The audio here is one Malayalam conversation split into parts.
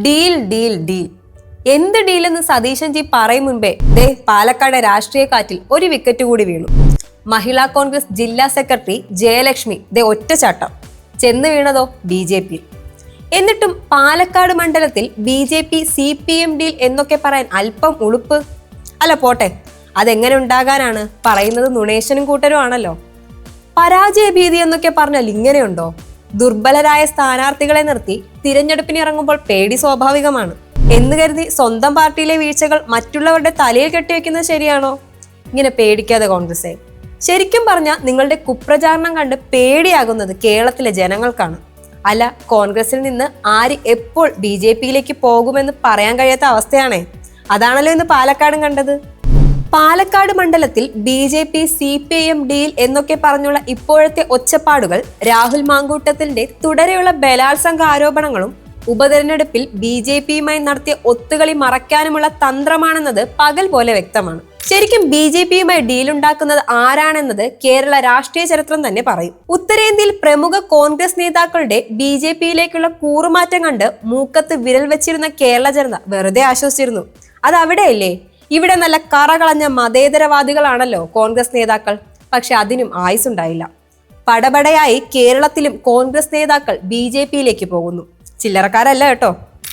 ഡീൽ ഡീൽ ഡീൽ എന്ത് ഡീലെന്ന് സതീശൻ ജി പറയും മുൻപേ പാലക്കാട് രാഷ്ട്രീയ കാറ്റിൽ ഒരു വിക്കറ്റ് കൂടി വീണു. മഹിളാ കോൺഗ്രസ് ജില്ലാ സെക്രട്ടറി ജയലക്ഷ്മി ഒറ്റച്ചാട്ടം ചെന്ന് വീണതോ BJP. എന്നിട്ടും പാലക്കാട് മണ്ഡലത്തിൽ BJP CPM ഡീൽ എന്നൊക്കെ പറയാൻ അല്പം ഉളുപ്പ്. അല്ല പോട്ടെ, അതെങ്ങനെ ഉണ്ടാകാനാണ്? പറയുന്നത് നുണേശനും കൂട്ടരും ആണല്ലോ. പരാജയ ഭീതി എന്നൊക്കെ പറഞ്ഞാൽ ഇങ്ങനെയുണ്ടോ? ദുർബലരായ സ്ഥാനാർത്ഥികളെ നിർത്തി തിരഞ്ഞെടുപ്പിന് ഇറങ്ങുമ്പോൾ പേടി സ്വാഭാവികമാണ് എന്ന് കരുതി സ്വന്തം പാർട്ടിയിലെ വീഴ്ചകൾ മറ്റുള്ളവരുടെ തലയിൽ കെട്ടിവെക്കുന്നത് ശരിയാണോ? ഇങ്ങനെ പേടിക്കാതെ കോൺഗ്രസേ. ശരിക്കും പറഞ്ഞാൽ നിങ്ങളുടെ കുപ്രചാരണം കണ്ട് പേടിയാകുന്നത് കേരളത്തിലെ ജനങ്ങൾക്കാണ്. അല്ല, കോൺഗ്രസിൽ നിന്ന് ആര് എപ്പോൾ BJPയിലേക്ക് പോകുമെന്ന് പറയാൻ കഴിയാത്ത അവസ്ഥയാണേ. അതാണല്ലോ ഇന്ന് പാലക്കാടും കണ്ടത്. പാലക്കാട് മണ്ഡലത്തിൽ BJP CPM ഡീൽ എന്നൊക്കെ പറഞ്ഞുള്ള ഇപ്പോഴത്തെ ഒച്ചപ്പാടുകൾ രാഹുൽ മാങ്കൂട്ടത്തിന്റെ തുടരെയുള്ള ബലാത്സംഗ ആരോപണങ്ങളും ഉപതെരഞ്ഞെടുപ്പിൽ BJPയുമായി നടത്തിയ ഒത്തുകളി മറയ്ക്കാനുമുള്ള തന്ത്രമാണെന്നത് പകൽ പോലെ വ്യക്തമാണ്. ശരിക്കും BJPയുമായി ഡീലുണ്ടാക്കുന്നത് ആരാണെന്നത് കേരള രാഷ്ട്രീയ ചരിത്രം തന്നെ പറയും. ഉത്തരേന്ത്യയിൽ പ്രമുഖ കോൺഗ്രസ് നേതാക്കളുടെ BJPയിലേക്കുള്ള കൂറുമാറ്റം കണ്ട് മൂക്കത്ത് വിരൽ വെച്ചിരുന്ന കേരള ജനത വെറുതെ ആശ്വസിച്ചിരുന്നു. അത് അവിടെയല്ലേ? ഇവിടെ നല്ല കറകളഞ്ഞ മതേതരവാദികളാണല്ലോ കോൺഗ്രസ് നേതാക്കൾ. പക്ഷെ അതിനും ആയുസുണ്ടായില്ല. പടപടയായി കേരളത്തിലും കോൺഗ്രസ് നേതാക്കൾ BJPയിലേക്ക് പോകുന്നു. ചില്ലറക്കാരല്ല കേട്ടോ.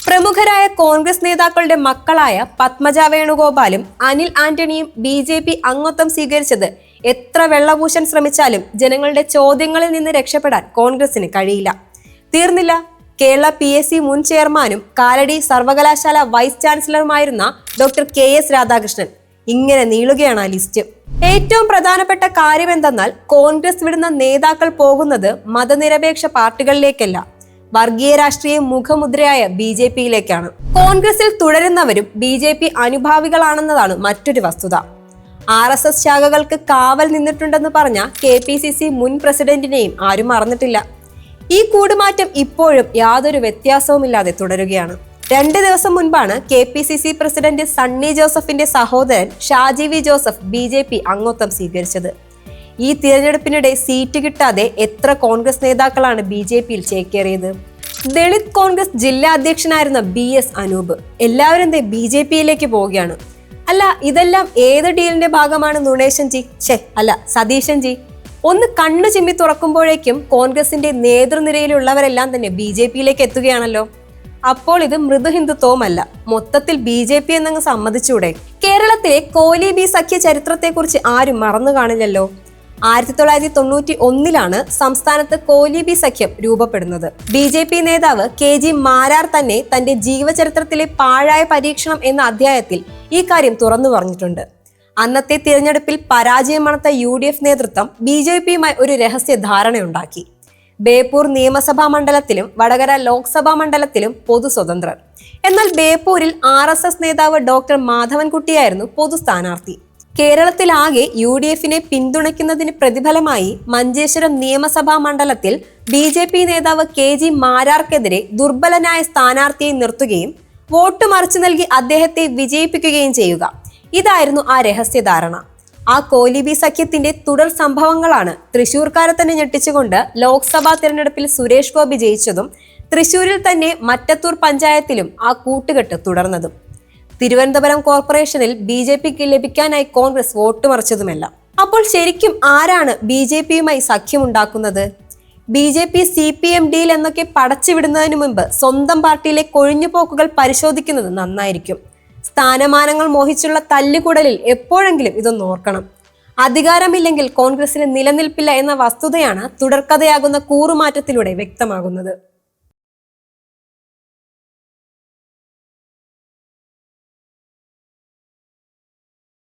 പ്രമുഖരായ കോൺഗ്രസ് നേതാക്കളുടെ മക്കളായ പത്മജ വേണുഗോപാലും അനിൽ ആന്റണിയും BJP അംഗത്വം സ്വീകരിച്ചത് എത്ര വെള്ളപൂശാൻ ശ്രമിച്ചാലും ജനങ്ങളുടെ ചോദ്യങ്ങളിൽ നിന്ന് രക്ഷപ്പെടാൻ കോൺഗ്രസിന് കഴിയില്ല. തീർന്നില്ല. കേരള PSC മുൻ ചെയർമാനും കാലടി സർവകലാശാല വൈസ് ചാൻസലറുമായിരുന്ന ഡോക്ടർ KS രാധാകൃഷ്ണൻ. ഇങ്ങനെ നീളുകയാണ് ആ ലിസ്റ്റ്. ഏറ്റവും പ്രധാനപ്പെട്ട കാര്യം എന്തെന്നാൽ കോൺഗ്രസ് വിടുന്ന നേതാക്കൾ പോകുന്നത് മതനിരപേക്ഷ പാർട്ടികളിലേക്കല്ല, വർഗീയ രാഷ്ട്രീയ മുഖമുദ്രയായ BJPയിലേക്കാണ്. കോൺഗ്രസിൽ തുടരുന്നവരും BJP അനുഭാവികളാണെന്നതാണ് മറ്റൊരു വസ്തുത. RSS ശാഖകൾക്ക് കാവൽ നിന്നിട്ടുണ്ടെന്ന് പറഞ്ഞ KPCC മുൻ പ്രസിഡന്റിനെയും ആരും മറന്നിട്ടില്ല. ഈ കൂടുമാറ്റം ഇപ്പോഴും യാതൊരു വ്യത്യാസവുമില്ലാതെ തുടരുകയാണ്. 2 ദിവസം മുൻപാണ് KPCC പ്രസിഡന്റ് സണ്ണി ജോസഫിന്റെ സഹോദരൻ ഷാജി വി ജോസഫ് BJP അംഗത്വം സ്വീകരിച്ചത്. ഈ തിരഞ്ഞെടുപ്പിനിടെ സീറ്റ് കിട്ടാതെ എത്ര കോൺഗ്രസ് നേതാക്കളാണ് BJPയിൽ ചേക്കേറിയത്? ദളിത് കോൺഗ്രസ് ജില്ലാ അധ്യക്ഷനായിരുന്ന BS അനൂപ്. എല്ലാവരും BJPയിലേക്ക് പോവുകയാണ്. അല്ല, ഇതെല്ലാം ഏത് ഡീലിന്റെ ഭാഗമാണ് നുണേശൻ ജി? സതീശൻ ജി. ഒന്ന് കണ്ണു ചിമ്മി തുറക്കുമ്പോഴേക്കും കോൺഗ്രസിന്റെ നേതൃനിരയിലുള്ളവരെല്ലാം തന്നെ BJPയിലേക്ക് എത്തുകയാണല്ലോ. അപ്പോൾ ഇത് മൃദു ഹിന്ദുത്വവുമല്ല, മൊത്തത്തിൽ BJP എന്നങ്ങ് സമ്മതിച്ചൂടെ? കേരളത്തിലെ കോലി ബി സഖ്യ ചരിത്രത്തെക്കുറിച്ച് ആരും മറന്നു കാണില്ലല്ലോ. 1991 സംസ്ഥാനത്ത് കോലി ബി സഖ്യം രൂപപ്പെടുന്നത്. BJP നേതാവ് KG മാരാർ തന്നെ തന്റെ ജീവചരിത്രത്തിലെ പാഴായ പരീക്ഷണം എന്ന അധ്യായത്തിൽ ഈ കാര്യം തുറന്നു പറഞ്ഞിട്ടുണ്ട്. അന്നത്തെ തിരഞ്ഞെടുപ്പിൽ പരാജയം മണത്ത UDF നേതൃത്വം BJPയുമായി ഒരു രഹസ്യ ധാരണയുണ്ടാക്കി. ബേപ്പൂർ നിയമസഭാ മണ്ഡലത്തിലും വടകര ലോക്സഭാ മണ്ഡലത്തിലും പൊതു സ്വതന്ത്രർ. എന്നാൽ ബേപ്പൂരിൽ RSS നേതാവ് ഡോക്ടർ മാധവൻകുട്ടിയായിരുന്നു പൊതു സ്ഥാനാർത്ഥി. കേരളത്തിലാകെ UDFനെ പിന്തുണയ്ക്കുന്നതിന് പ്രതിഫലമായി മഞ്ചേശ്വരം നിയമസഭാ മണ്ഡലത്തിൽ BJP നേതാവ് KG മാരാർക്കെതിരെ ദുർബലനായ സ്ഥാനാർത്ഥിയെ നിർത്തുകയും വോട്ട് മറിച്ചു നൽകി അദ്ദേഹത്തെ വിജയിപ്പിക്കുകയും ചെയ്യുക. ഇതായിരുന്നു ആ രഹസ്യധാരണ. ആ കോലിബി സഖ്യത്തിന്റെ തുടർ സംഭവങ്ങളാണ് തൃശൂർക്കാരെ തന്നെ ഞെട്ടിച്ചുകൊണ്ട് ലോക്സഭാ തിരഞ്ഞെടുപ്പിൽ സുരേഷ് ഗോപി ജയിച്ചതും തൃശൂരിൽ തന്നെ മറ്റത്തൂർ പഞ്ചായത്തിലും ആ കൂട്ടുകെട്ട് തുടർന്നതും. തിരുവനന്തപുരം കോർപ്പറേഷനിൽ BJPക്ക് ലഭിക്കാനായി കോൺഗ്രസ് വോട്ട് മറിച്ചതുമെല്ലാം. അപ്പോൾ ശരിക്കും ആരാണ് BJPയുമായി സഖ്യമുണ്ടാക്കുന്നത്? BJP CPM ഡീൽ എന്നൊക്കെ പടച്ചുവിടുന്നതിന് മുൻപ് സ്വന്തം പാർട്ടിയിലെ കൊഴിഞ്ഞുപോക്കുകൾ പരിശോധിക്കുന്നത് നന്നായിരിക്കും. സ്ഥാനമാനങ്ങൾ മോഹിച്ചുള്ള തല്ലുകൂടലിൽ എപ്പോഴെങ്കിലും ഇതൊന്ന് ഓർക്കണം. അധികാരമില്ലെങ്കിൽ കോൺഗ്രസിന് നിലനിൽപ്പില്ല എന്ന വസ്തുതയാണ് തുടർക്കഥയാകുന്ന കൂറുമാറ്റത്തിലൂടെ വ്യക്തമാകുന്നത്.